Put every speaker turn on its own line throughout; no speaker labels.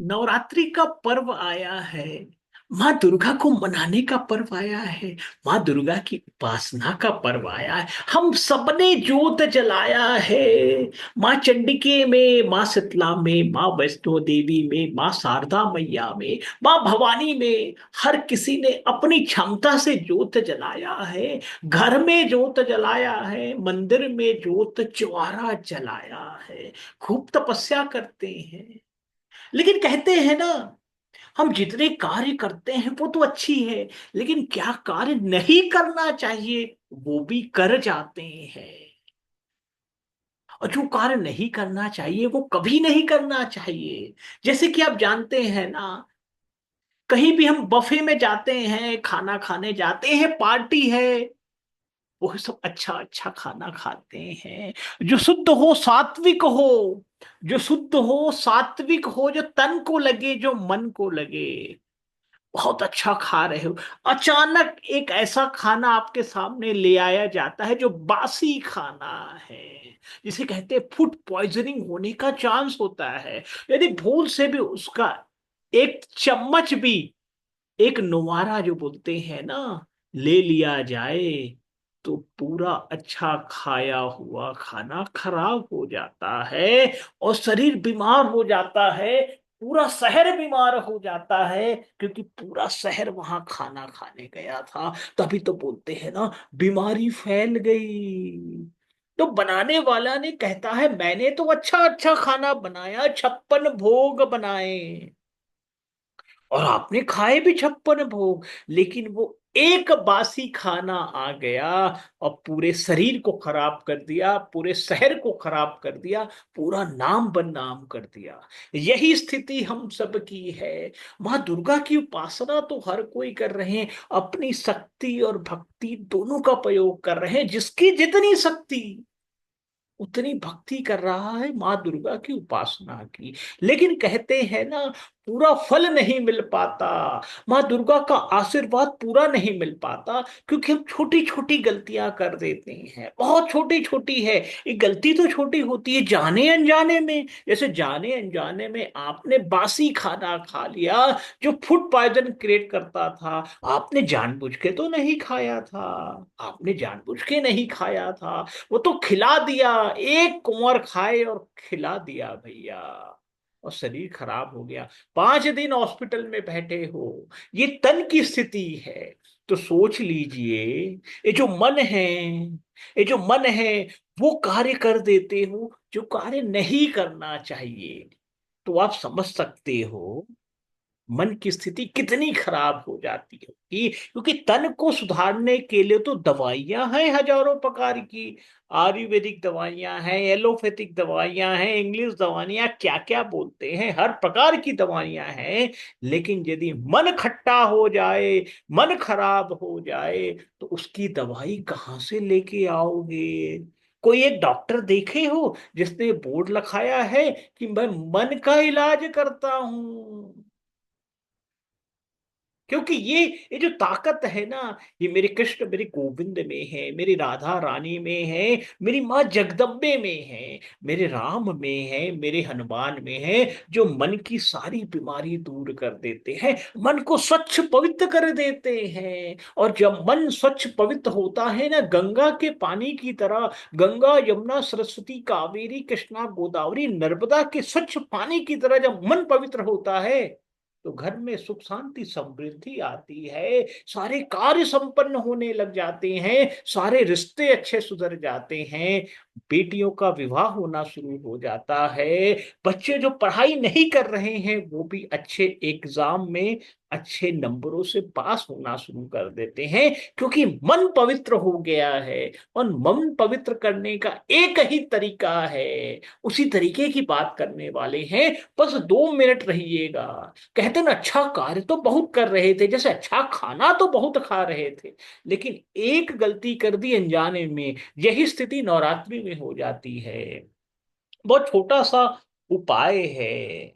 नवरात्रि का पर्व आया है। माँ दुर्गा को मनाने का पर्व आया है। माँ दुर्गा की उपासना का पर्व आया है। हम सबने जोत जलाया है। माँ चंडिके में, माँ शीतला में, माँ वैष्णो देवी में, माँ शारदा मैया में, माँ भवानी में, हर किसी ने अपनी क्षमता से जोत जलाया है। घर में जोत जलाया है, मंदिर में जोत ज्वारा जलाया है। खूब तपस्या करते हैं। लेकिन कहते हैं ना, हम जितने कार्य करते हैं वो तो अच्छी है, लेकिन क्या कार्य नहीं करना चाहिए वो भी कर जाते हैं। और जो कार्य नहीं करना चाहिए वो कभी नहीं करना चाहिए। जैसे कि आप जानते हैं ना, कहीं भी हम बफे में जाते हैं, खाना खाने जाते हैं, पार्टी है, वो सब अच्छा अच्छा खाना खाते हैं। जो शुद्ध हो, सात्विक हो, जो शुद्ध हो, सात्विक हो, जो तन को लगे, जो मन को लगे, बहुत अच्छा खा रहे हो। अचानक एक ऐसा खाना आपके सामने ले आया जाता है जो बासी खाना है, जिसे कहते हैं फूड पॉइजनिंग होने का चांस होता है। यदि भूल से भी उसका एक चम्मच भी, एक नुमारा जो बोलते हैं ना, ले लिया जाए, तो पूरा अच्छा खाया हुआ खाना खराब हो जाता है और शरीर बीमार हो जाता है। पूरा शहर बीमार हो जाता है, क्योंकि पूरा शहर वहां खाना खाने गया था। तभी तो बोलते हैं ना, बीमारी फैल गई। तो बनाने वाला ने कहता है, मैंने तो अच्छा अच्छा खाना बनाया, 56 भोग बनाए, और आपने खाए भी 56 भोग, लेकिन वो एक बासी खाना आ गया और पूरे शरीर को खराब कर दिया, पूरे शहर को खराब कर दिया, पूरा नाम बदनाम कर दिया। यही स्थिति हम सब की है। माँ दुर्गा की उपासना तो हर कोई कर रहे हैं, अपनी शक्ति और भक्ति दोनों का प्रयोग कर रहे हैं। जिसकी जितनी शक्ति उतनी भक्ति कर रहा है माँ दुर्गा की उपासना की। लेकिन कहते हैं ना, पूरा फल नहीं मिल पाता, माँ दुर्गा का आशीर्वाद पूरा नहीं मिल पाता, क्योंकि हम छोटी छोटी गलतियां कर देते हैं। बहुत छोटी छोटी है। ये गलती तो छोटी होती है जाने अनजाने में। जैसे जाने अनजाने में आपने बासी खाना खा लिया जो फूड पॉइजन क्रिएट करता था। आपने जानबूझ के तो नहीं खाया था, आपने जानबूझ के नहीं खाया था, वो तो खिला दिया। एक कुंवर खाए और खिला दिया भैया, और शरीर खराब हो गया। 5 दिन हॉस्पिटल में बैठे हो। ये तन की स्थिति है। तो सोच लीजिए, ये जो मन है, ये जो मन है, वो कार्य कर देते हो जो कार्य नहीं करना चाहिए। तो आप समझ सकते हो मन की स्थिति कितनी खराब हो जाती होगी। क्योंकि तन को सुधारने के लिए तो दवाइयां हैं हजारों प्रकार की। आयुर्वेदिक दवाइयां हैं, एलोपैथिक दवाइयां हैं, इंग्लिश दवाइयां, क्या क्या बोलते हैं, हर प्रकार की दवाइयां हैं। लेकिन यदि मन खट्टा हो जाए, मन खराब हो जाए, तो उसकी दवाई कहाँ से लेके आओगे? कोई एक डॉक्टर देखे हो जिसने बोर्ड लगाया है कि मैं मन का इलाज करता हूं? क्योंकि ये जो ताकत है ना, ये मेरे कृष्ण, मेरे गोविंद में है, मेरी राधा रानी में है, मेरी माँ जगदम्बे में है, मेरे राम में है, मेरे हनुमान में है, जो मन की सारी बीमारी दूर कर देते हैं, मन को स्वच्छ पवित्र कर देते हैं। और जब मन स्वच्छ पवित्र होता है ना, गंगा के पानी की तरह, गंगा यमुना सरस्वती कावेरी कृष्णा गोदावरी नर्मदा के स्वच्छ पानी की तरह जब मन पवित्र होता है, तो घर में सुख शांति समृद्धि आती है। सारे कार्य संपन्न होने लग जाते हैं, सारे रिश्ते अच्छे सुधर जाते हैं, बेटियों का विवाह होना शुरू हो जाता है। बच्चे जो पढ़ाई नहीं कर रहे हैं वो भी अच्छे एग्जाम में अच्छे नंबरों से पास होना शुरू कर देते हैं, क्योंकि मन पवित्र हो गया है। और मन पवित्र करने का एक ही तरीका है, उसी तरीके की बात करने वाले हैं। बस 2 मिनट रहिएगा। कहते हैं ना, अच्छा कार्य तो बहुत कर रहे थे, जैसे अच्छा खाना तो बहुत खा रहे थे, लेकिन एक गलती कर दी अनजाने में। यही स्थिति नवरात्रि में हो जाती है। बहुत छोटा सा उपाय है।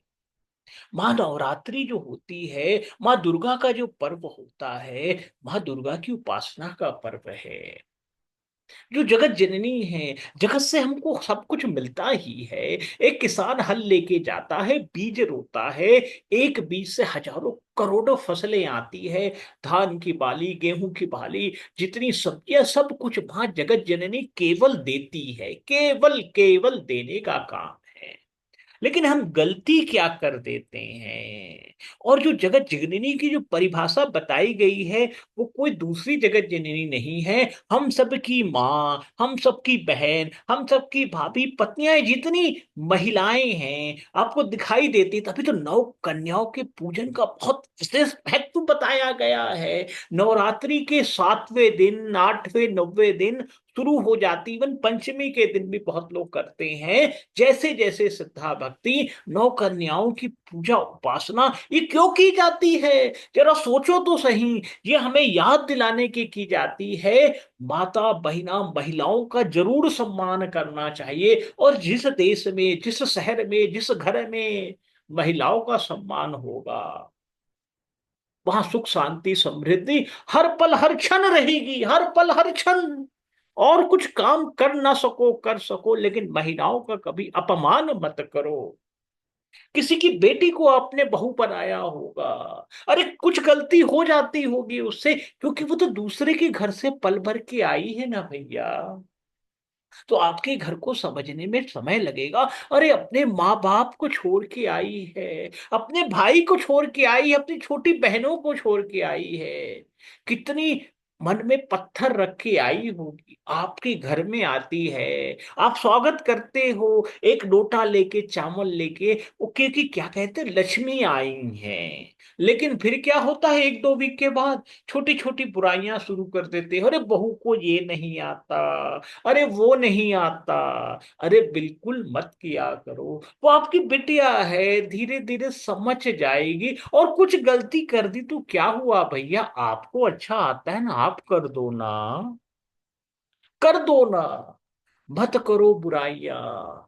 माँ नवरात्रि जो होती है, माँ दुर्गा का जो पर्व होता है, माँ दुर्गा की उपासना का पर्व है। जो जगत जननी है, जगत से हमको सब कुछ मिलता ही है। एक किसान हल लेके जाता है, बीज रोता है, एक बीज से हजारों करोड़ों फसलें आती है। धान की बाली, गेहूं की बाली, जितनी सब्जियां, सब कुछ मां जगत जननी केवल देती है, केवल केवल देने का काम है। लेकिन हम गलती क्या कर देते हैं, और जो जगत जननी की जो परिभाषा बताई गई है, वो कोई दूसरी जगत जननी नहीं है। हम सबकी माँ, हम सबकी बहन, हम सबकी भाभी, पत्नियां, जितनी महिलाएं हैं आपको दिखाई देती, तभी तो नौ कन्याओं के पूजन का बहुत विशेष महत्व बताया गया है। नवरात्रि के 7वें दिन, 8वें, 9वें दिन शुरू हो जाती, इवन पंचमी के दिन भी बहुत लोग करते हैं। जैसे जैसे श्रद्धा भक्ति, नौ कन्याओं की पूजा उपासना ये क्यों की जाती है, जरा सोचो तो सही। ये हमें याद दिलाने की जाती है, माता बहिना महिलाओं का जरूर सम्मान करना चाहिए। और जिस देश में, जिस शहर में, जिस घर में महिलाओं का सम्मान होगा, वहां सुख शांति समृद्धि हर पल हर क्षण रहेगी, हर पल हर क्षण। और कुछ काम कर ना सको, कर सको, लेकिन महिलाओं का कभी अपमान मत करो। किसी की बेटी को आपने बहू बनाया होगा, अरे कुछ गलती हो जाती होगी उससे, क्योंकि वो तो दूसरे के घर से पल भर के आई है ना भैया। तो आपके घर को समझने में समय लगेगा। अरे अपने माँ बाप को छोड़ के आई है, अपने भाई को छोड़ के आई है, अपनी छोटी बहनों को छोड़ के आई है, कितनी मन में पत्थर रख के आई होगी, आपके घर में आती है, आप स्वागत करते हो, एक लोटा लेके, चावल लेके, वो क्योंकि क्या कहते हैं, लक्ष्मी आई हैं। लेकिन फिर क्या होता है, 1-2 वीक के बाद छोटी छोटी बुराइयां शुरू कर देते हैं। अरे बहू को ये नहीं आता, अरे वो नहीं आता। अरे बिल्कुल मत किया करो, वो आपकी बिटिया है, धीरे धीरे समझ जाएगी। और कुछ गलती कर दी तो क्या हुआ भैया, आपको अच्छा आता है ना, आप कर दो ना, कर दो ना, मत करो बुराइयां।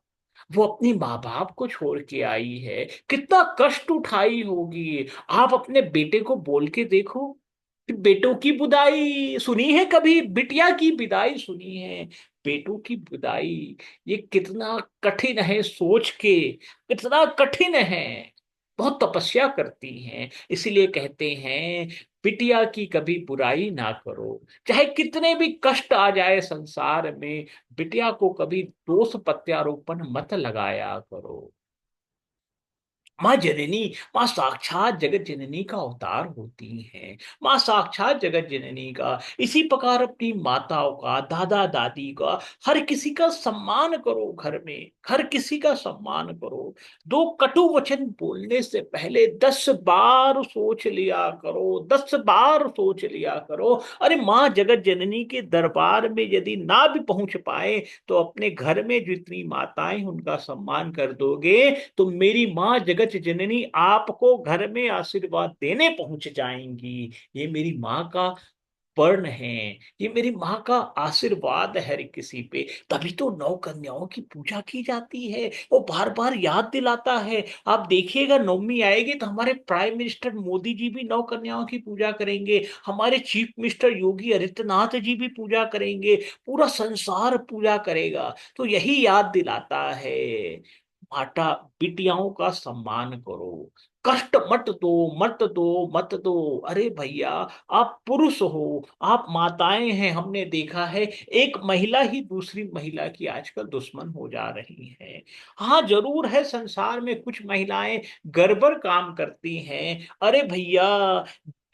वो अपनी माँ बाप को छोड़ के आई है, कितना कष्ट उठाई होगी। आप अपने बेटे को बोल के देखो, बेटों की विदाई सुनी है कभी, बिटिया की विदाई सुनी है, बेटों की विदाई, ये कितना कठिन है, सोच के कितना कठिन है। बहुत तपस्या करती हैं, इसीलिए कहते हैं बिटिया की कभी बुराई ना करो। चाहे कितने भी कष्ट आ जाए संसार में, बिटिया को कभी दोष प्रत्यारोपण मत लगाया करो। माँ जननी, माँ साक्षात जगत जननी का अवतार होती हैं। माँ साक्षात जगत जननी का, इसी प्रकार अपनी माताओं का, दादा दादी का, हर किसी का सम्मान करो घर में, हर किसी का सम्मान करो। दो कटु वचन बोलने से पहले 10 बार सोच लिया करो, 10 बार सोच लिया करो। अरे माँ जगत जननी के दरबार में यदि ना भी पहुंच पाए, तो अपने घर में जितनी माताएं उनका सम्मान कर दोगे, तो मेरी माँ जगत जननी आपको घर में आशीर्वाद देने पहुंच जाएंगी। ये मेरी माँ का वर्ण है, ये मेरी माँ का आशीर्वाद है हर किसी पे। तभी तो नौ कन्याओं की पूजा की जाती है, वो बार बार याद दिलाता है। आप देखिएगा, नवमी आएगी तो हमारे प्राइम मिनिस्टर मोदी जी भी नौ कन्याओं की पूजा करेंगे, हमारे चीफ मिनिस्टर योगी आदित्यनाथ जी भी पूजा करेंगे, पूरा संसार पूजा करेगा। तो यही याद दिलाता है, माता बिटियाओं का सम्मान करो, कष्ट मत दो, मत दो, मत दो। अरे भैया, आप पुरुष हो, आप माताएं हैं, हमने देखा है एक महिला ही दूसरी महिला की आजकल दुश्मन हो जा रही है। हाँ जरूर है, संसार में कुछ महिलाएं गड़बड़ काम करती हैं। अरे भैया,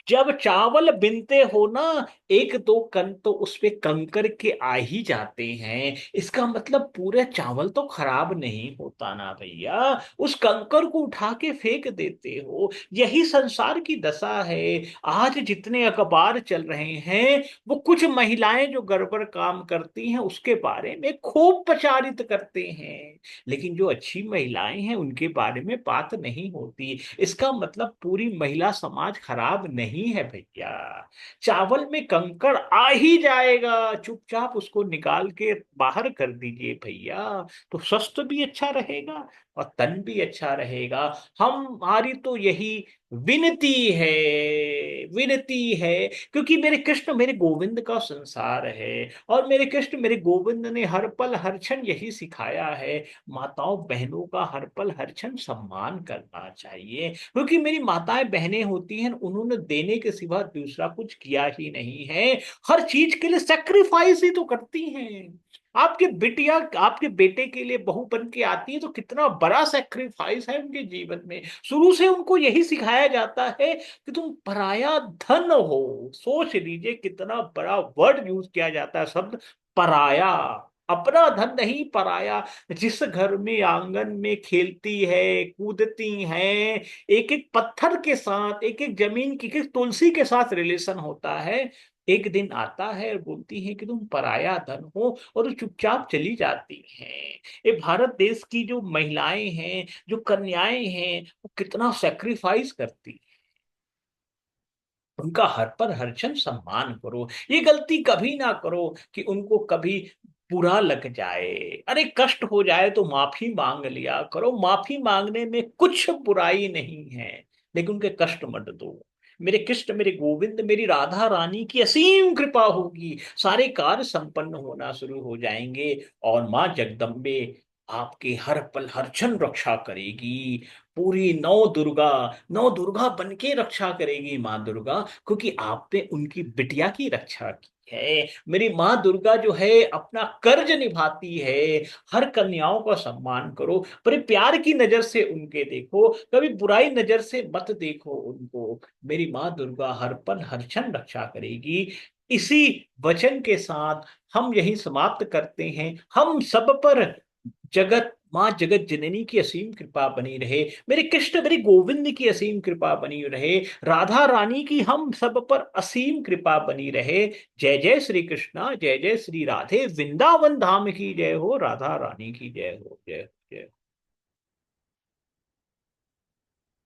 जब चावल बिनते हो ना, 1-2 कण तो उसपे कंकर के आ ही जाते हैं, इसका मतलब पूरे चावल तो खराब नहीं होता ना भैया, उस कंकर को उठा के फेंक देते हो। यही संसार की दशा है। आज जितने अखबार चल रहे हैं, वो कुछ महिलाएं जो गड़बड़ काम करती हैं उसके बारे में खूब प्रचारित करते हैं, लेकिन जो अच्छी महिलाएं हैं उनके बारे में बात नहीं होती। इसका मतलब पूरी महिला समाज खराब नहीं है भैया। चावल में कंकड़ आ ही जाएगा, चुपचाप उसको निकाल के बाहर कर दीजिए भैया, तो स्वस्थ भी अच्छा रहेगा, और तन भी अच्छा रहेगा। हमारी तो यही विनती है, विनती है, क्योंकि मेरे कृष्ण मेरे गोविंद का संसार है। और मेरे कृष्ण मेरे गोविंद ने हर पल हर क्षण यही सिखाया है, माताओं बहनों का हर पल हर क्षण सम्मान करना चाहिए, क्योंकि मेरी माताएं बहनें होती हैं, उन्होंने देने के सिवा दूसरा कुछ किया ही नहीं है। हर चीज के लिए सेक्रीफाइस ही तो करती हैं। आपके बिटिया आपके बेटे के लिए बहू बन के आती है तो कितना बड़ा सेक्रीफाइस है उनके जीवन में। शुरू से उनको यही सिखाया जाता है कि तुम पराया धन हो। सोच लीजिए कितना बड़ा वर्ड यूज किया जाता है, शब्द पराया। अपना धन नहीं, पराया। जिस घर में आंगन में खेलती है, कूदती हैं, एक एक पत्थर के साथ, एक एक जमीन की, एक एक तुलसी के साथ रिलेशन होता है, एक दिन आता है और बोलती है कि तुम पराया धन हो, और वो चुपचाप चली जाती हैं। ये भारत देश की जो महिलाएं हैं, जो कन्याएं हैं, वो कितना सेक्रीफाइस करती हैं। उनका हर पर हर क्षण सम्मान करो। ये गलती कभी ना करो कि उनको कभी बुरा लग जाए, अरे कष्ट हो जाए तो माफी मांग लिया करो। माफी मांगने में कुछ बुराई नहीं है, लेकिन उनके कष्ट मत दो। मेरे कृष्ण मेरे गोविंद मेरी राधा रानी की असीम कृपा होगी, सारे कार्य संपन्न होना शुरू हो जाएंगे। और माँ जगदम्बे आपकी हर पल हर क्षण रक्षा करेगी। पूरी नौ दुर्गा, नौ दुर्गा बन के रक्षा करेगी माँ दुर्गा, क्योंकि आपने उनकी बिटिया की रक्षा की है। मेरी माँ दुर्गा जो है अपना कर्ज निभाती है। हर कन्याओं का सम्मान करो, पर प्यार की नजर से उनके देखो, कभी बुराई नजर से मत देखो उनको। मेरी माँ दुर्गा हर पल हर क्षण रक्षा करेगी। इसी वचन के साथ हम यही समाप्त करते हैं। हम सब पर जगत माँ जगत जननी की असीम कृपा बनी रहे, मेरे कृष्ण मेरे गोविंद की असीम कृपा बनी रहे, राधा रानी की हम सब पर असीम कृपा बनी रहे। जय जय श्री कृष्णा, जय जय श्री राधे, वृंदावन धाम की जय हो, राधा रानी की जय हो, जय हो, जय हो।